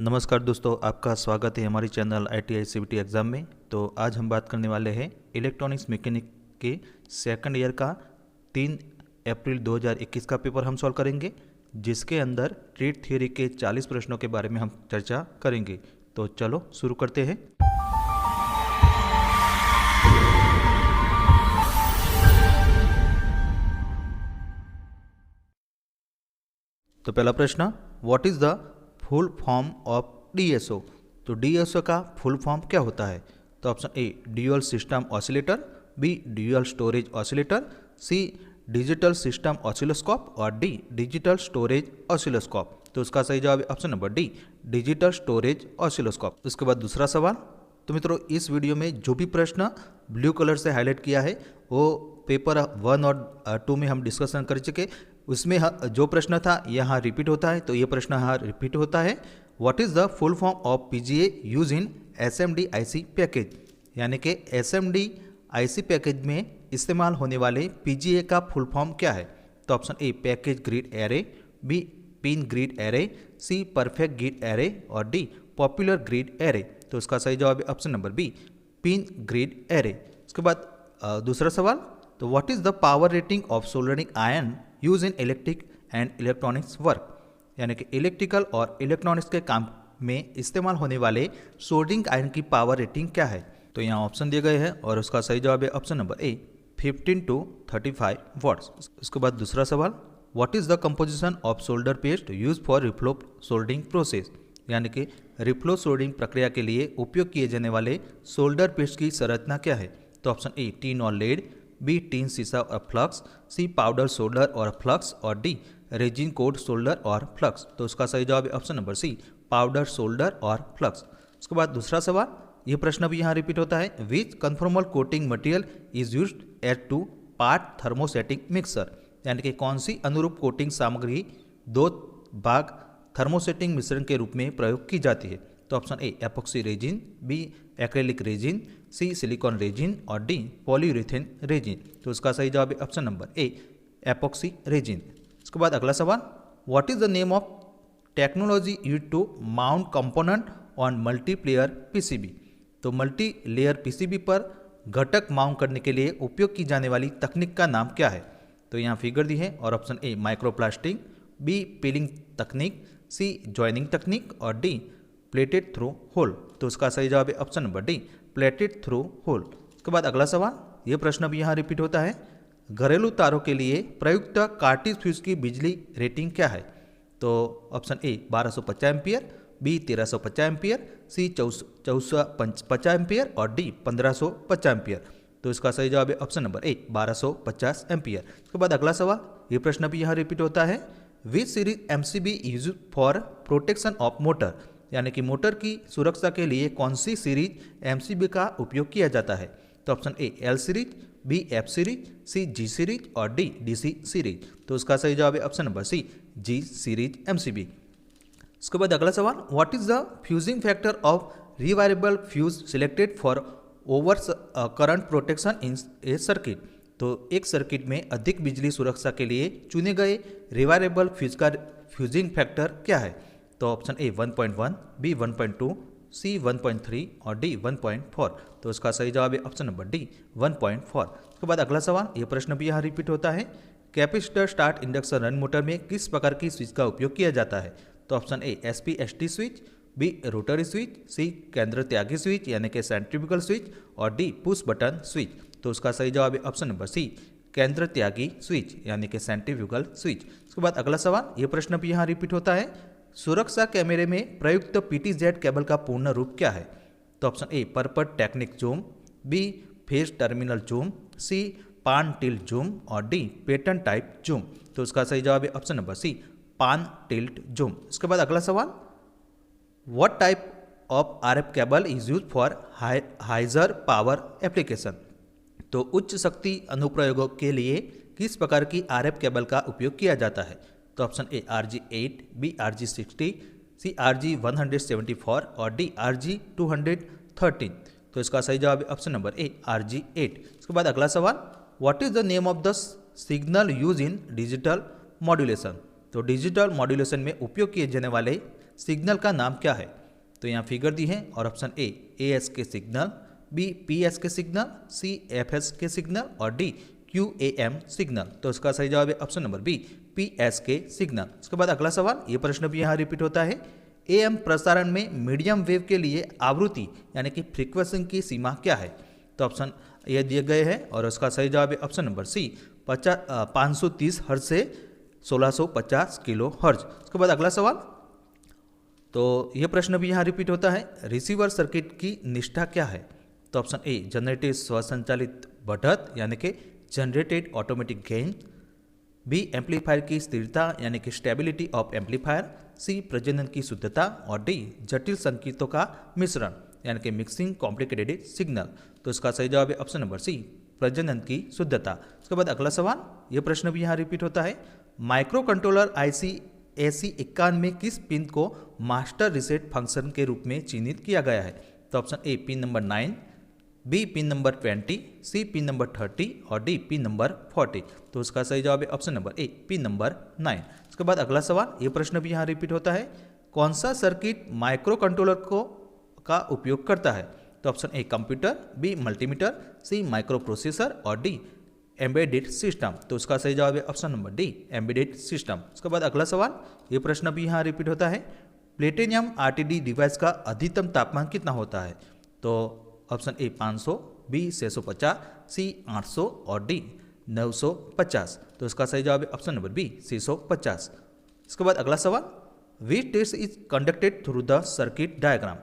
नमस्कार दोस्तों, आपका स्वागत है हमारी चैनल ITI CBT एग्ज़ाम में। तो आज हम बात करने वाले हैं इलेक्ट्रॉनिक्स मैकेनिक के सेकंड ईयर का 3 अप्रैल 2021 का पेपर हम सॉल्व करेंगे, जिसके अंदर ट्रेड थियोरी के 40 प्रश्नों के बारे में हम चर्चा करेंगे। तो चलो शुरू करते हैं। तो पहला प्रश्न, what is the full form of DSO। तो DSO का फुल फॉर्म क्या होता है? तो option A dual system oscillator, B dual storage oscillator, C digital system oscilloscope और डी डिजिटल स्टोरेज ऑसिलोस्कोप। तो उसका सही जवाब है option number D digital storage oscilloscope. उसके बाद दूसरा सवाल। तो मित्रों, इस वीडियो में जो भी प्रश्न ब्लू कलर से हाईलाइट किया है वो पेपर 1 और 2 में हम डिस्कशन कर चुके। उसमें जो प्रश्न था यहाँ रिपीट होता है, तो ये प्रश्न यहाँ रिपीट होता है। What is the full form of PGA use in SMD IC package. यानी कि SMD IC पैकेज में इस्तेमाल होने वाले PGA का फुल फॉर्म क्या है? तो option A package grid array, B pin grid array, C perfect grid array और डी पॉपुलर ग्रिड एरे। तो उसका सही जवाब है option number B pin grid array. उसके बाद दूसरा सवाल। तो what is the power rating of soldering iron use in electric and electronics work. यानी कि इलेक्ट्रिकल और इलेक्ट्रॉनिक्स के काम में इस्तेमाल होने वाले सोल्डरिंग आयरन की पावर रेटिंग क्या है? तो यहाँ ऑप्शन दिए गए हैं और उसका सही जवाब है option number A 15 to 35 watts. उसके बाद दूसरा सवाल। What is the composition of solder paste use for reflow soldering process. यानी कि रिफ्लो सोल्डरिंग प्रक्रिया के लिए उपयोग किए जाने वाले सोल्डर पेस्ट की संरचना क्या है? तो ऑप्शन ए टीन और लेड, बी टीन सीसा और फ्लक्स, सी पाउडर सोल्डर और फ्लक्स और डी रेजिन कोड सोल्डर और फ्लक्स। तो उसका सही जवाब है option number C powder solder और फ्लक्स। उसके बाद दूसरा सवाल। ये प्रश्न भी यहाँ रिपीट होता है। Which conformal coating material is used at two part thermosetting mixer. यानी कि कौन सी अनुरूप कोटिंग सामग्री 2 भाग थर्मोसेटिंग मिश्रण के रूप में प्रयोग की जाती है? तो option A epoxy resin, B acrylic resin, C silicone resin और डी पॉलीयूरेथेन रेजिन। तो उसका सही जवाब है option number A epoxy resin. उसके बाद अगला सवाल। What is the name of technology use to mount component on multiplayer PCB। तो मल्टी लेयर PCB पर घटक माउंट करने के लिए उपयोग की जाने वाली तकनीक का नाम क्या है? तो यहाँ फिगर दी है और ऑप्शन ए माइक्रोप्लास्टिंग, बी पीलिंग तकनीक, सी जॉइनिंग तकनीक और डी प्लेटेड थ्रू होल। तो उसका सही जवाब है option number D plated through hole. उसके बाद अगला सवाल। ये प्रश्न भी यहाँ रिपीट होता है। घरेलू तारों के लिए प्रयुक्त कार्टिज फ्यूज की बिजली रेटिंग क्या है? तो option A 1250 ampere, B 1350 ampere, C 1450 ampere और डी 1550 एम्पियर। तो इसका सही जवाब है ऑप्शन नंबर ए 1250 एम्पियर। उसके बाद अगला सवाल। ये प्रश्न भी यहाँ रिपीट होता है। Which series MCB use for protection of motor. यानी कि मोटर की सुरक्षा के लिए कौन सी सीरीज MCB का उपयोग किया जाता है? तो option A L series, B F series, C G series और डी DC सीरीज। तो उसका सही जवाब है option number C G series MCB। उसके बाद अगला सवाल। What is the fusing factor of rewirable fuse selected for over current protection in a circuit. तो एक सर्किट में अधिक बिजली सुरक्षा के लिए चुने गए रिवायरेबल फ्यूज का फ्यूजिंग फैक्टर क्या है? तो ऑप्शन ए 1.1, बी 1.2, सी 1.3 और डी 1.4। तो उसका सही जवाब है ऑप्शन नंबर डी 1.4। उसके बाद अगला सवाल। ये प्रश्न भी यहाँ रिपीट होता है। Capacitor start induction run motor में किस प्रकार की स्विच का उपयोग किया जाता है? तो option A SPST switch, B rotary switch, C केंद्र त्यागी स्विच यानी कि सेंट्रीफ्यूगल स्विच और डी पुश बटन स्विच। तो उसका सही जवाब है ऑप्शन नंबर सी केंद्र त्यागी स्विच यानी कि सेंट्रीफ्यूगल स्विच। उसके बाद अगला सवाल। ये प्रश्न भी यहाँ रिपीट होता है। सुरक्षा कैमरे में प्रयुक्त PTZ केबल का पूर्ण रूप क्या है? तो ऑप्शन ए परपट technique zoom, B face terminal zoom, C pan tilt zoom और डी पैटर्न टाइप जूम। तो उसका सही जवाब है ऑप्शन नंबर सी पान टिल्ट जूम। इसके बाद अगला सवाल। What type of RF cable is use for higher power application. तो उच्च शक्ति अनुप्रयोगों के लिए किस प्रकार की RF केबल का उपयोग किया जाता है? तो ऑप्शन ए RG8, बी RG60, सी RG174 और डी RG213। तो इसका सही जवाब है ऑप्शन नंबर ए RG8। इसके बाद अगला सवाल। What is the name of the signal use in digital modulation. तो डिजिटल मॉड्यूलेशन में उपयोग किए जाने वाले सिग्नल का नाम क्या है? तो यहाँ फिगर दी है और option A S K signal, B P S K signal, C F S K signal और D Q A M signal. तो इसका सही जवाब है option number B P S K signal. उसके बाद अगला सवाल, ये प्रश्न भी यहाँ रिपीट होता है। एएम प्रसारण में मीडियम वेव के लिए आवृत्ति यानी कि फ्रीक्वेंसी की सीमा क्या है? तो ऑप्शन ये दिए गए हैं और उसका सही जवाब है ऑप्शन नंबर सी 530 हर्ट्ज से 1650 किलो हर्ट्ज। उसके बाद अगला सवाल, तो यह प्रश्न भी यहाँ रिपीट होता है। रिसीवर सर्किट की निष्ठा क्या है? तो ऑप्शन ए जनरेटेड स्वसंचालित बढ़त यानी कि generated automatic gain, B amplifier की स्थिरता यानी कि स्टेबिलिटी ऑफ एम्पलीफायर, सी प्रजनन की शुद्धता और डी जटिल संकेतों का मिश्रण यानी कि मिक्सिंग कॉम्प्लिकेटेड सिग्नल। तो इसका सही जवाब है ऑप्शन नंबर सी प्रजनन की शुद्धता। उसके बाद अगला सवाल, यह प्रश्न भी यहाँ रिपीट होता है। माइक्रो कंट्रोलर आईसी AC51 में किस पिन को मास्टर रीसेट फंक्शन के रूप में चिन्हित किया गया है? तो option A pin number 9, B pin number 20, C pin number 30 और डी पिन नंबर 40। तो उसका सही जवाब है ऑप्शन नंबर ए पिन नंबर 9। उसके बाद अगला सवाल, ये प्रश्न भी यहाँ रिपीट होता है। कौन सा सर्किट माइक्रो कंट्रोलर का उपयोग करता है? तो option A computer, B multimeter, C micro processor और डी एम्बेडेड सिस्टम। तो उसका सही जवाब है option number D embedded system. उसके बाद अगला सवाल, ये प्रश्न भी यहाँ रिपीट होता है। प्लेटिनियम RTD डिवाइस का अधिकतम तापमान कितना होता है? तो ऑप्शन ए 500, बी 650, सी 800 और डी 950। तो इसका सही जवाब है ऑप्शन नंबर बी 650। इसके बाद अगला सवाल, which test is conducted through the circuit diagram?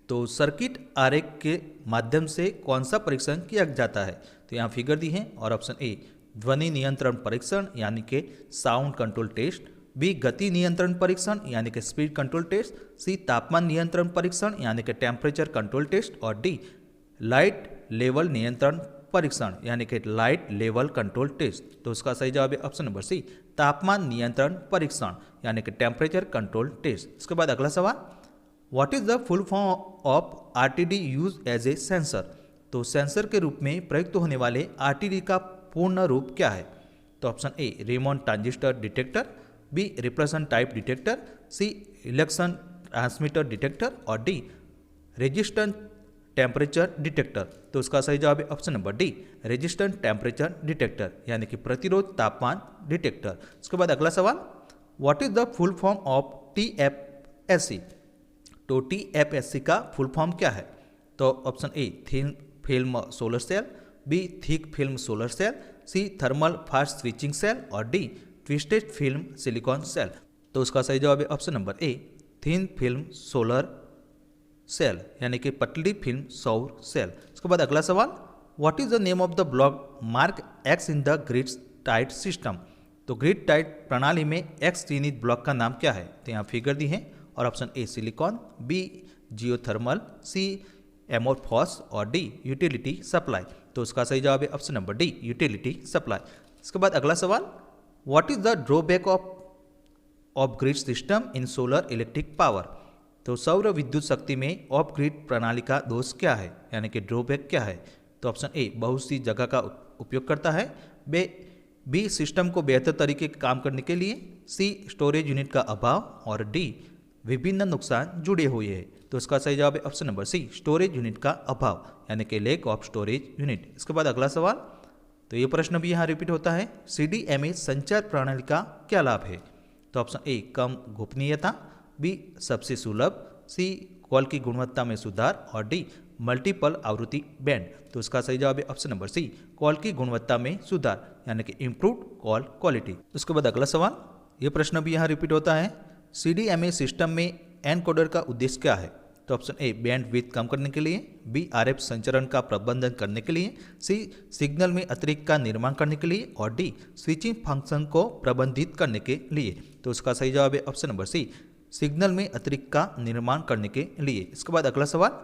तो सर्किट आरेख के माध्यम से कौन सा परीक्षण किया जाता है? तो यहाँ फिगर दी है और ऑप्शन ए ध्वनि नियंत्रण परीक्षण यानी कि साउंड कंट्रोल टेस्ट, बी गति नियंत्रण परीक्षण यानी कि स्पीड कंट्रोल टेस्ट, सी तापमान नियंत्रण परीक्षण यानी कि टेम्परेचर कंट्रोल टेस्ट और डी लाइट लेवल नियंत्रण परीक्षण यानी कि लाइट लेवल कंट्रोल टेस्ट। तो उसका सही जवाब है ऑप्शन नंबर सी तापमान नियंत्रण परीक्षण यानी कि टेम्परेचर कंट्रोल टेस्ट। इसके बाद अगला सवाल, what is the full form of RTD use as a sensor? तो सेंसर के रूप में प्रयुक्त होने वाले RTD का पूर्ण रूप क्या है? तो option A Ramon transistor detector, B repression type detector, C election transmitter detector और डी रेजिस्टेंट टेम्परेचर डिटेक्टर। तो उसका सही जवाब है option number D resistant temperature detector यानी कि प्रतिरोध तापमान डिटेक्टर। उसके बाद अगला सवाल, what is the full form of TFSC? तो TFSC का फुल फॉर्म क्या है? तो option A thin film solar cell, B thick film solar cell, C thermal fast switching cell और D twisted film silicon cell. तो उसका सही जवाब है option number A thin film solar cell यानी कि पतली फिल्म सौर सेल। उसके बाद अगला सवाल, what is the name of the block mark X in the grid tight system? तो ग्रिड टाइट प्रणाली में X चिन्हित ब्लॉक का नाम क्या है? तो यहाँ फिगर दी है और option A silicon, B geothermal, C amorphous और डी यूटिलिटी सप्लाई। तो उसका सही जवाब है option number D utility supply. इसके बाद अगला सवाल, what is the drawback of grid system in solar electric power? तो सौर विद्युत शक्ति में ऑफ ग्रिड प्रणाली का दोष क्या है यानी कि ड्रॉबैक क्या है? तो ऑप्शन ए बहुत सी जगह का उपयोग करता है, बी सिस्टम को बेहतर तरीके से काम करने के लिए, सी स्टोरेज यूनिट का अभाव और डी विभिन्न नुकसान जुड़े हुए हैं। तो इसका सही जवाब है option number C storage unit का अभाव यानी कि लैक ऑफ स्टोरेज यूनिट। इसके बाद अगला सवाल, तो ये प्रश्न भी यहाँ रिपीट होता है। CDMA संचार प्रणाली का क्या लाभ है? तो ऑप्शन ए कम गोपनीयता, बी सबसे सुलभ, सी कॉल की गुणवत्ता में सुधार और डी मल्टीपल आवृत्ति बैंड। तो इसका सही जवाब है ऑप्शन नंबर सी कॉल की गुणवत्ता में सुधार यानी कि इम्प्रूव्ड कॉल क्वालिटी। उसके बाद अगला सवाल, ये प्रश्न भी यहाँ रिपीट होता है। CDMA सिस्टम में एनकोडर का उद्देश्य क्या है? तो ऑप्शन ए बैंड विड्थ कम करने के लिए, बी RF संचरण का प्रबंधन करने के लिए, सी सिग्नल में अतिरिक्त का निर्माण करने के लिए और डी स्विचिंग फंक्शन को प्रबंधित करने के लिए। तो उसका सही जवाब है ऑप्शन नंबर सी सिग्नल में अतिरिक्त का निर्माण करने के लिए। इसके बाद अगला सवाल,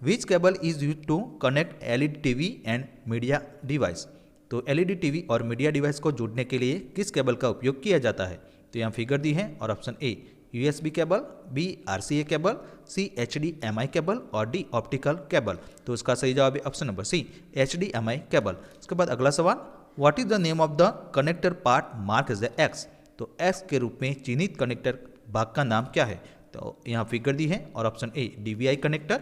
which cable is use to connect LED TV and media device? तो LED TV और मीडिया डिवाइस को जोड़ने के लिए किस केबल का उपयोग किया जाता है? तो यहाँ फिगर दी है और option A USB cable, B RCA cable, C HDMI cable और डी ऑप्टिकल केबल। तो उसका सही जवाब है option number C HDMI cable. इसके बाद अगला सवाल, what is the name of the connector part mark as the X? तो X के रूप में चिन्हित कनेक्टर भाग का नाम क्या है? तो यहाँ फिगर दी है और option A DVI connector,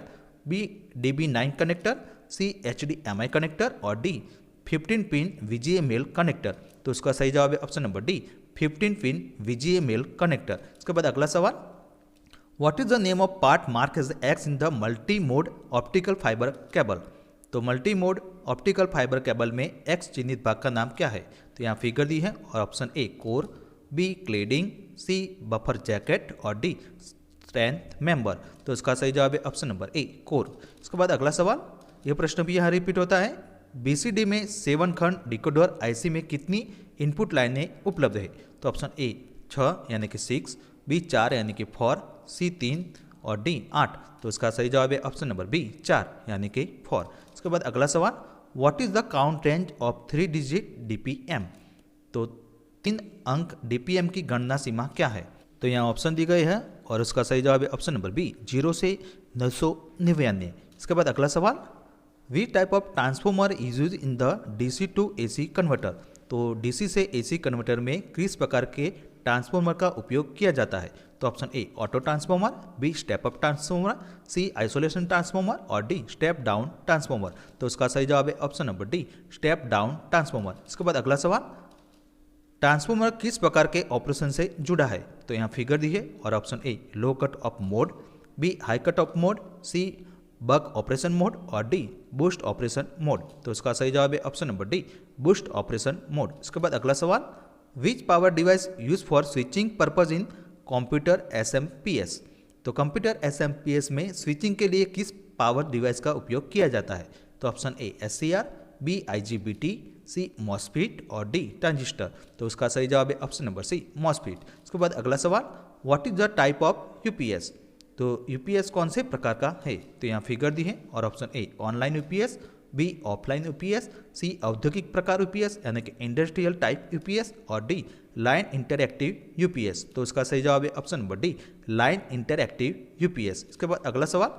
B DB9 connector, C HDMI connector और D 15 pin VGA male connector. तो इसका सही जवाब है option number D 15 pin VGA male connector. इसके बाद अगला सवाल, what is the name of part mark as X in the multi mode optical fibre cable. तो multi mode optical fibre cable में एक्स चिन्हित भाग का नाम क्या है। तो यहाँ फिगर दी है और option A core, B cladding, C buffer jacket और डी स्ट्रेंथ मेंबर। तो इसका सही जवाब है ऑप्शन नंबर ए कोर। इसके बाद अगला सवाल, यह प्रश्न भी यहाँ रिपीट होता है, BCD में 7 खंड डिकोडर IC में कितनी इनपुट लाइनें उपलब्ध है। तो ऑप्शन ए 6 यानी कि 6, बी 4 यानी कि 4, सी 3 और डी 8। तो इसका सही जवाब है ऑप्शन नंबर बी 4 यानी कि 4। इसके बाद अगला सवाल, what is the count range of 3 digit DPM। तो 3 अंक DPM की गणना सीमा क्या है। तो यहाँ ऑप्शन दी गई है और उसका सही जवाब है ऑप्शन नंबर बी 0 से 999। इसके बाद अगला सवाल, we type of transformer is use in the DC to AC converter. तो DC से AC कन्वर्टर में किस प्रकार के ट्रांसफॉर्मर का उपयोग किया जाता है। तो option A auto transformer, B step up transformer, C isolation transformer और डी स्टेप डाउन ट्रांसफॉर्मर। तो इसका सही जवाब है option number D step down transformer. इसके बाद अगला सवाल, ट्रांसफॉर्मर किस प्रकार के ऑपरेशन से जुड़ा है। तो यहाँ फिगर दी है और option A low cut off mode, B high cut off mode, C buck operation mode और डी बूस्ट ऑपरेशन मोड। तो इसका सही जवाब है option number D boost operation mode. इसके बाद अगला सवाल, which power device use for switching purpose in computer SMPS। तो कंप्यूटर SMPS में स्विचिंग के लिए किस पावर डिवाइस का उपयोग किया जाता है। तो option A SCR, B IGBT, C MOSFET और डी ट्रांजिस्टर। तो उसका सही जवाब है ऑप्शन नंबर सी मॉसफेट। इसके बाद अगला सवाल, what is the type of UPS। तो UPS कौन से प्रकार का है। तो यहाँ फिगर दी है और option A online UPS, B offline UPS, C औद्योगिक प्रकार UPS यानी कि इंडस्ट्रियल टाइप UPS और डी लाइन इंटरएक्टिव UPS। तो इसका सही जवाब है option number D line interactive UPS। इसके बाद अगला सवाल,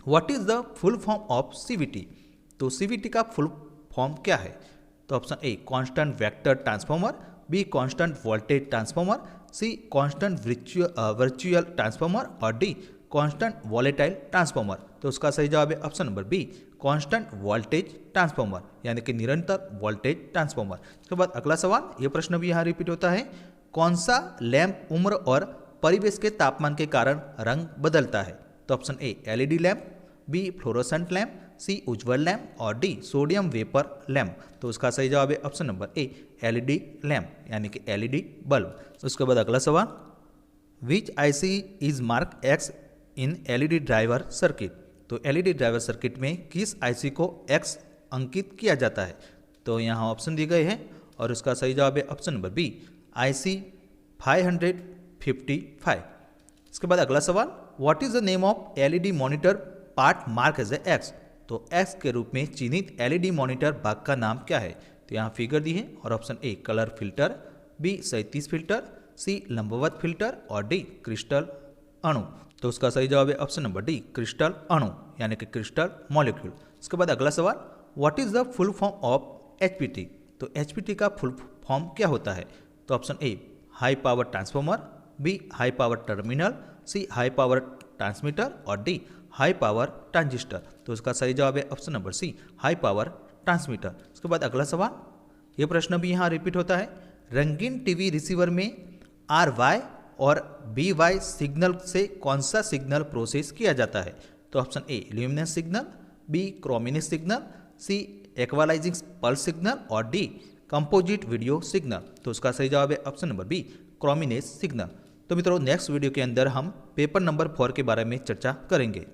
what is the full form of CVT। तो CVT का फुल फॉर्म क्या है। तो option A constant vector transformer, B constant voltage transformer, C constant virtual transformer और डी कांस्टेंट वॉलेटाइल ट्रांसफॉर्मर। तो उसका सही जवाब है option number B constant voltage transformer यानी कि निरंतर वोल्टेज ट्रांसफॉर्मर। इसके बाद अगला सवाल, यह प्रश्न भी यहाँ रिपीट होता है, कौन सा लैंप उम्र और परिवेश के तापमान के कारण रंग बदलता है। तो option A LED lamp, B fluorescent lamp, C उज्ज्वल लैंप और डी सोडियम वेपर लैंप। तो उसका सही जवाब है option number A LED lamp यानी कि LED बल्ब। उसके बाद अगला सवाल, which IC is mark X in LED driver circuit. तो LED ड्राइवर सर्किट में किस IC को X अंकित किया जाता है। तो यहाँ ऑप्शन दिए गए हैं और उसका सही जवाब है ऑप्शन नंबर बी IC 555। इसके बाद अगला सवाल, what is the name of LED monitor part mark as X। तो X के रूप में चिन्हित LED मॉनिटर भाग का नाम क्या है। तो यहाँ फिगर दी है और option A colour filter, B 37 filter, C लंबवत फिल्टर और डी क्रिस्टल अणु। तो उसका सही जवाब है ऑप्शन नंबर डी क्रिस्टल अणु यानी कि क्रिस्टल मॉलिक्यूल। इसके बाद अगला सवाल, what is the full form of HPT। तो HPT का फुल फॉर्म क्या होता है। तो option A high power transformer, B high power terminal, C high power transmitter और डी हाई पावर ट्रांजिस्टर। तो उसका सही जवाब है option number C high power transmitter. उसके बाद अगला सवाल, यह प्रश्न भी यहाँ रिपीट होता है, रंगीन टीवी रिसीवर में RY और BY सिग्नल से कौन सा सिग्नल प्रोसेस किया जाता है। तो option A luminance signal, B chrominance signal, C equalising pulse signal और डी कंपोजिट वीडियो सिग्नल। तो उसका सही जवाब है option number B chrominance signal. तो मित्रों नेक्स्ट वीडियो के अंदर हम पेपर नंबर 4 के बारे में चर्चा करेंगे।